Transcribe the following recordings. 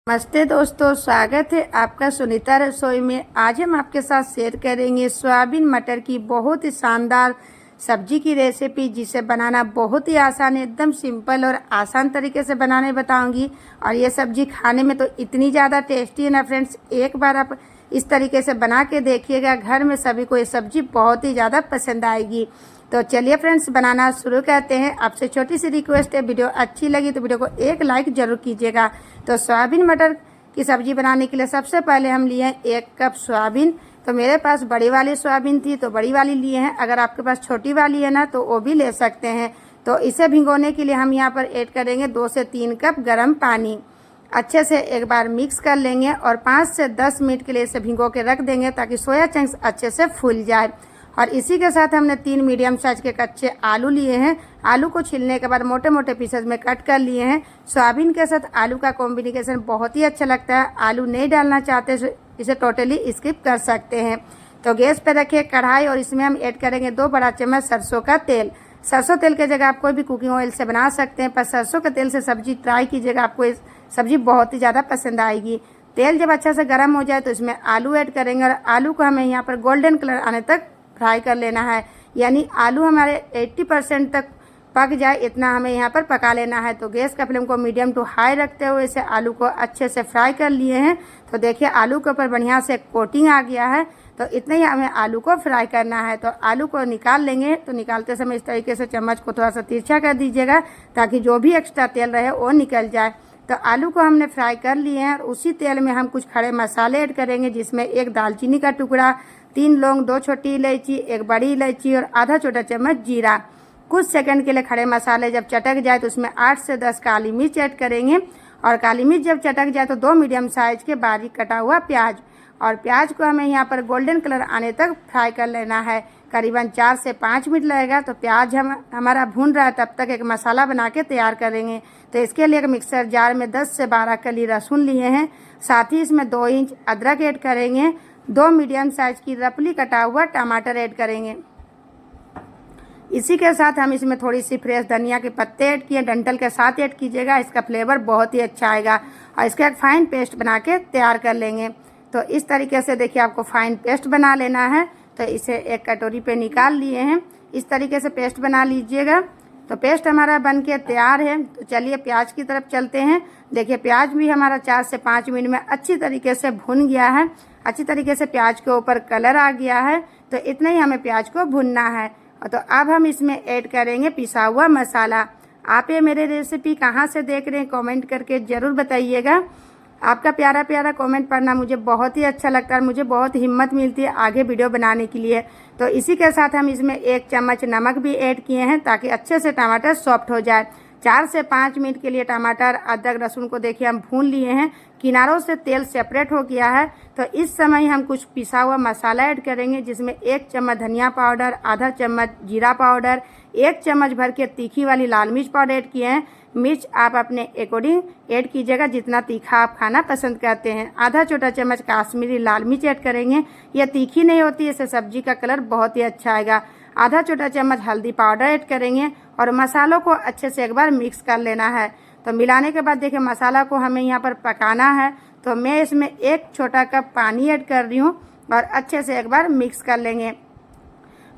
नमस्ते दोस्तों, स्वागत है आपका सुनीता रसोई में। आज हम आपके साथ शेयर करेंगे सोयाबीन मटर की बहुत ही शानदार सब्जी की रेसिपी, जिसे बनाना बहुत ही आसान है। एकदम सिंपल और आसान तरीके से बनाने बताऊंगी। और ये सब्जी खाने में तो इतनी ज़्यादा टेस्टी है ना फ्रेंड्स, एक बार आप इस तरीके से बना के देखिएगा, घर में सभी को ये सब्जी बहुत ही ज़्यादा पसंद आएगी। तो चलिए फ्रेंड्स, बनाना शुरू करते हैं। आपसे छोटी सी रिक्वेस्ट है, वीडियो अच्छी लगी तो वीडियो को एक लाइक जरूर कीजिएगा। तो सोयाबीन मटर की सब्जी बनाने के लिए सबसे पहले हम लिए 1 कप सोयाबीन। तो मेरे पास बड़ी वाली सोयाबीन थी तो बड़ी वाली लिए हैं। अगर आपके पास छोटी वाली है ना तो वो भी ले सकते हैं। तो इसे भिगोने के लिए हम यहाँ पर ऐड करेंगे 2 से 3 कप गर्म पानी। अच्छे से एक बार मिक्स कर लेंगे और 5 से 10 मिनट के लिए इसे भिगो के रख देंगे, ताकि सोया चंक्स अच्छे से फूल जाए। और इसी के साथ हमने 3 मीडियम साइज के कच्चे आलू लिए हैं। आलू को छीलने के बाद मोटे मोटे पीसेज में कट कर लिए हैं। सोयाबीन के साथ आलू का कॉम्बिनेशन बहुत ही अच्छा लगता है। आलू नहीं डालना चाहते तो इसे टोटली स्किप कर सकते हैं। तो गैस पर रखिए कढ़ाई और इसमें हम ऐड करेंगे 2 बड़ा चम्मच सरसों का तेल। सरसों तेल की जगह आप कोई भी कुकिंग ऑयल से बना सकते हैं, पर सरसों के तेल से सब्जी ट्राई कीजिएगा, आपको ये सब्जी बहुत ही ज़्यादा पसंद आएगी। तेल जब अच्छा से गर्म हो जाए तो इसमें आलू ऐड करेंगे और आलू को हमें यहाँ पर गोल्डन कलर आने तक फ्राई कर लेना है। यानी आलू हमारे 80% तक पक जाए, इतना हमें यहाँ पर पका लेना है। तो गैस का फ्लेम को मीडियम टू हाई रखते हुए इसे आलू को अच्छे से फ्राई कर लिए हैं। तो देखिए आलू के ऊपर बढ़िया से कोटिंग आ गया है। तो इतना ही हमें आलू को फ्राई करना है। तो आलू को निकाल लेंगे। तो निकालते समय इस तरीके से चम्मच को थोड़ा सा तिरछा कर दीजिएगा, ताकि जो भी एक्स्ट्रा तेल रहे वो निकल जाए। तो आलू को हमने फ्राई कर लिए हैं और उसी तेल में हम कुछ खड़े मसाले ऐड करेंगे, जिसमें 1 दालचीनी का टुकड़ा, 3 लौंग, 2 छोटी इलायची, 1 बड़ी इलायची और आधा छोटा चम्मच जीरा। कुछ सेकंड के लिए खड़े मसाले जब चटक जाए तो उसमें 8 से 10 काली मिर्च ऐड करेंगे। और काली मिर्च जब चटक जाए तो 2 मीडियम साइज के बारीक कटा हुआ प्याज, और प्याज को हमें यहाँ पर गोल्डन कलर आने तक फ्राई कर लेना है। करीबन 4 से 5 मिनट लगेगा। तो प्याज हमारा भून रहा है, तब तक एक मसाला बना के तैयार करेंगे। तो इसके लिए एक मिक्सर जार में 10 से 12 कली लहसुन लिए हैं। साथ ही इसमें 2 इंच अदरक ऐड करेंगे। 2 मीडियम साइज की रफली कटा हुआ टमाटर ऐड करेंगे। इसी के साथ हम इसमें थोड़ी सी फ्रेश धनिया के पत्ते ऐड किए, डंठल के साथ ऐड कीजिएगा, इसका फ्लेवर बहुत ही अच्छा आएगा। और इसका एक फाइन पेस्ट बना के तैयार कर लेंगे। तो इस तरीके से देखिए आपको फाइन पेस्ट बना लेना है। तो इसे एक कटोरी पे निकाल लिए हैं। इस तरीके से पेस्ट बना लीजिएगा। तो पेस्ट हमारा बन के तैयार है। तो चलिए प्याज की तरफ चलते हैं। देखिए प्याज भी हमारा 4 से 5 मिनट में अच्छी तरीके से भुन गया है। अच्छी तरीके से प्याज के ऊपर कलर आ गया है। तो इतना ही हमें प्याज को भुनना है। तो अब हम इसमें ऐड करेंगे पिसा हुआ मसाला। आप ये मेरे रेसिपी कहाँ से देख रहे हैं कमेंट करके ज़रूर बताइएगा। आपका प्यारा प्यारा कमेंट पढ़ना मुझे बहुत ही अच्छा लगता है और मुझे बहुत हिम्मत मिलती है आगे वीडियो बनाने के लिए। तो इसी के साथ हम इसमें 1 चम्मच नमक भी ऐड किए हैं, ताकि अच्छे से टमाटर सॉफ्ट हो जाए। 4 से 5 मिनट के लिए टमाटर, अदरक, लहसुन को देखिए हम भून लिए हैं। किनारों से तेल सेपरेट हो गया है। तो इस समय हम कुछ पिसा हुआ मसाला ऐड करेंगे, जिसमें 1 चम्मच धनिया पाउडर, आधा चम्मच जीरा पाउडर, 1 चम्मच भर के तीखी वाली लाल मिर्च पाउडर ऐड किए हैं। मिर्च आप अपने अकॉर्डिंग ऐड कीजिएगा, जितना तीखा आप खाना पसंद करते हैं। आधा छोटा चम्मच काश्मीरी लाल मिर्च ऐड करेंगे। यह तीखी नहीं होती है, इससे सब्जी का कलर बहुत ही अच्छा आएगा। आधा छोटा चम्मच हल्दी पाउडर ऐड करेंगे और मसालों को अच्छे से एक बार मिक्स कर लेना है। तो मिलाने के बाद देखिए मसाला को हमें यहाँ पर पकाना है। तो मैं इसमें 1 छोटा कप पानी ऐड कर रही हूँ और अच्छे से एक बार मिक्स कर लेंगे।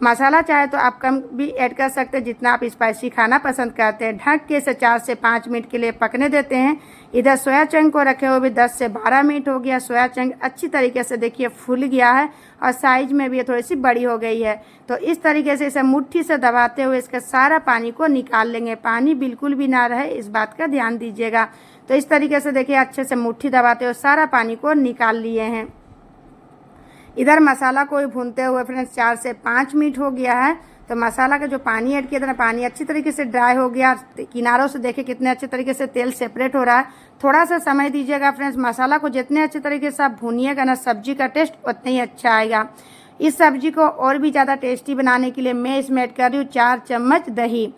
मसाला चाहे तो आप कम भी ऐड कर सकते हैं, जितना आप स्पाइसी खाना पसंद करते हैं। ढक के इसे 4 से 5 मिनट के लिए पकने देते हैं। इधर सोया चंक को रखे हुए भी 10 से 12 मिनट हो गया। सोया चंक अच्छी तरीके से देखिए फूल गया है और साइज में भी ये थोड़ी सी बड़ी हो गई है। तो इस तरीके से इसे मुट्ठी से दबाते हुए इसके सारा पानी को निकाल लेंगे। पानी बिल्कुल भी ना रहे, इस बात का ध्यान दीजिएगा। तो इस तरीके से देखिए अच्छे से मुट्ठी दबाते हुए सारा पानी को निकाल लिए हैं। इधर मसाला को भूनते हुए फ्रेंड्स 4 से 5 मिनट हो गया है। तो मसाला का जो पानी ऐड किया था ना, पानी अच्छी तरीके से ड्राई हो गया। किनारों से देखिए कितने अच्छे तरीके से तेल सेपरेट हो रहा है। थोड़ा सा समय दीजिएगा फ्रेंड्स। मसाला को जितने अच्छे तरीके से आप भूनिएगा ना, सब्जी का टेस्ट उतना ही अच्छा आएगा। इस सब्जी को और भी ज़्यादा टेस्टी बनाने के लिए मैं इसमें ऐड कर रही हूँ 4 चम्मच दही।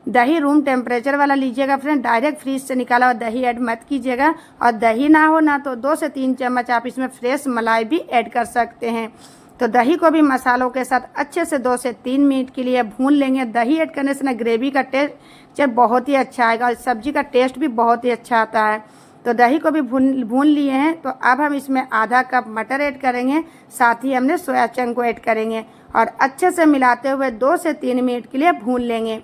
दही रूम टेम्परेचर वाला लीजिएगा फ्रेंड, डायरेक्ट फ्रीज से निकाला हुआ दही ऐड मत कीजिएगा। और दही ना हो ना तो 2 से 3 चम्मच आप इसमें फ्रेश मलाई भी ऐड कर सकते हैं। तो दही को भी मसालों के साथ अच्छे से 2 से 3 मिनट के लिए भून लेंगे। दही ऐड करने से ना ग्रेवी का टेस्ट बहुत ही अच्छा आएगा और सब्जी का टेस्ट भी बहुत ही अच्छा आता है। तो दही को भी भून लिए हैं। तो अब हम इसमें आधा कप मटर ऐड करेंगे, साथ ही हमने सोया चंक को ऐड करेंगे और अच्छे से मिलाते हुए 2 से 3 मिनट के लिए भून लेंगे।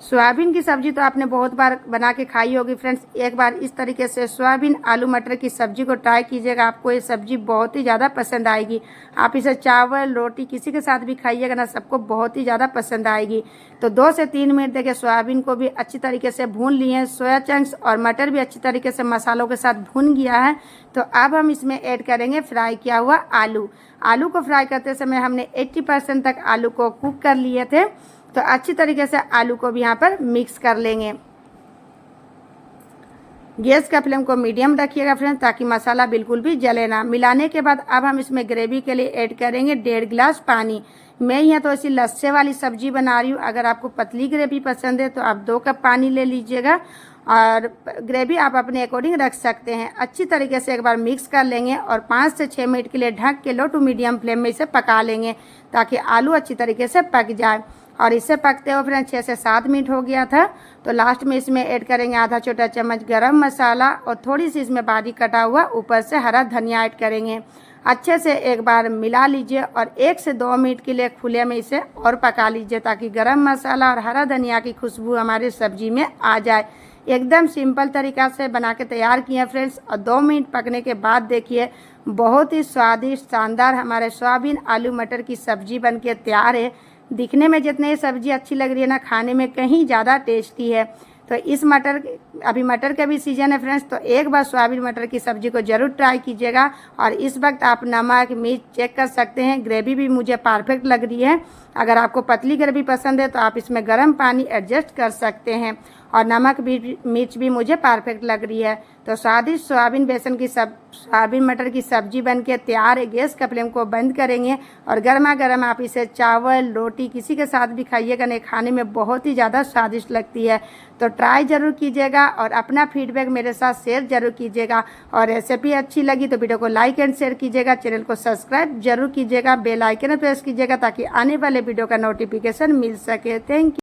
सोयाबीन की सब्जी तो आपने बहुत बार बना के खाई होगी फ्रेंड्स। एक बार इस तरीके से सोयाबीन आलू मटर की सब्जी को ट्राई कीजिएगा, आपको ये सब्जी बहुत ही ज़्यादा पसंद आएगी। आप इसे चावल रोटी किसी के साथ भी खाइएगा ना, सबको बहुत ही ज़्यादा पसंद आएगी। तो 2 से 3 मिनट देखिए सोयाबीन को भी अच्छी तरीके से भून लिए हैं, सोया चंक्स और मटर भी अच्छी तरीके से मसालों के साथ भून गया है। तो अब हम इसमें ऐड करेंगे फ्राई किया हुआ आलू। आलू को फ्राई करते समय हमने 80% तक आलू को कुक कर लिए थे। तो अच्छी तरीके से आलू को भी यहाँ पर मिक्स कर लेंगे। गैस का फ्लेम को मीडियम रखिएगा फ्रेंड्स, ताकि मसाला बिल्कुल भी जले ना। मिलाने के बाद अब हम इसमें ग्रेवी के लिए ऐड करेंगे 1.5 गिलास पानी। मैं यहाँ तो ऐसी लस्से वाली सब्जी बना रही हूँ, अगर आपको पतली ग्रेवी पसंद है तो आप 2 कप पानी ले लीजिएगा और ग्रेवी आप अपने अकॉर्डिंग रख सकते हैं। अच्छी तरीके से एक बार मिक्स कर लेंगे और 5 से 6 मिनट के लिए ढक के लो टू मीडियम फ्लेम में इसे पका लेंगे, ताकि आलू अच्छी तरीके से पक जाए। और इसे पकते हुए फ्रेंड्स 6 से 7 मिनट हो गया था। तो लास्ट में इसमें ऐड करेंगे आधा छोटा चम्मच गरम मसाला और थोड़ी सी इसमें बारीक कटा हुआ ऊपर से हरा धनिया ऐड करेंगे। अच्छे से एक बार मिला लीजिए और 1 से 2 मिनट के लिए खुले में इसे और पका लीजिए, ताकि गरम मसाला और हरा धनिया की खुशबू हमारी सब्जी में आ जाए। एकदम सिंपल तरीका से बना के तैयार किए फ्रेंड्स। और 2 मिनट पकने के बाद देखिए बहुत ही स्वादिष्ट शानदार हमारे सोयाबीन आलू मटर की सब्जी बन के तैयार है। दिखने में जितने ये सब्जी अच्छी लग रही है ना, खाने में कहीं ज़्यादा टेस्टी है। तो इस अभी मटर का भी सीजन है फ्रेंड्स, तो एक बार सोयाबीन मटर की सब्जी को ज़रूर ट्राई कीजिएगा। और इस वक्त आप नमक मिर्च चेक कर सकते हैं। ग्रेवी भी मुझे परफेक्ट लग रही है। अगर आपको पतली ग्रेवी पसंद है तो आप इसमें गर्म पानी एडजस्ट कर सकते हैं। और नमक भी मिर्च भी मुझे परफेक्ट लग रही है। तो स्वादिष्ट सोयाबीन मटर की सब्जी बन के तैयार है। गैस का फ्लेम को बंद करेंगे और गर्मा गर्म आप इसे चावल रोटी किसी के साथ भी खाइएगा, नहीं खाने में बहुत ही ज़्यादा स्वादिष्ट लगती है। तो ट्राई ज़रूर कीजिएगा और अपना फीडबैक मेरे साथ शेयर जरूर कीजिएगा। और रेसिपी अच्छी लगी तो वीडियो को लाइक एंड शेयर कीजिएगा, चैनल को सब्सक्राइब जरूर कीजिएगा, बेल आइकन प्रेस कीजिएगा, ताकि आने वाले वीडियो का नोटिफिकेशन मिल सके। Thank you.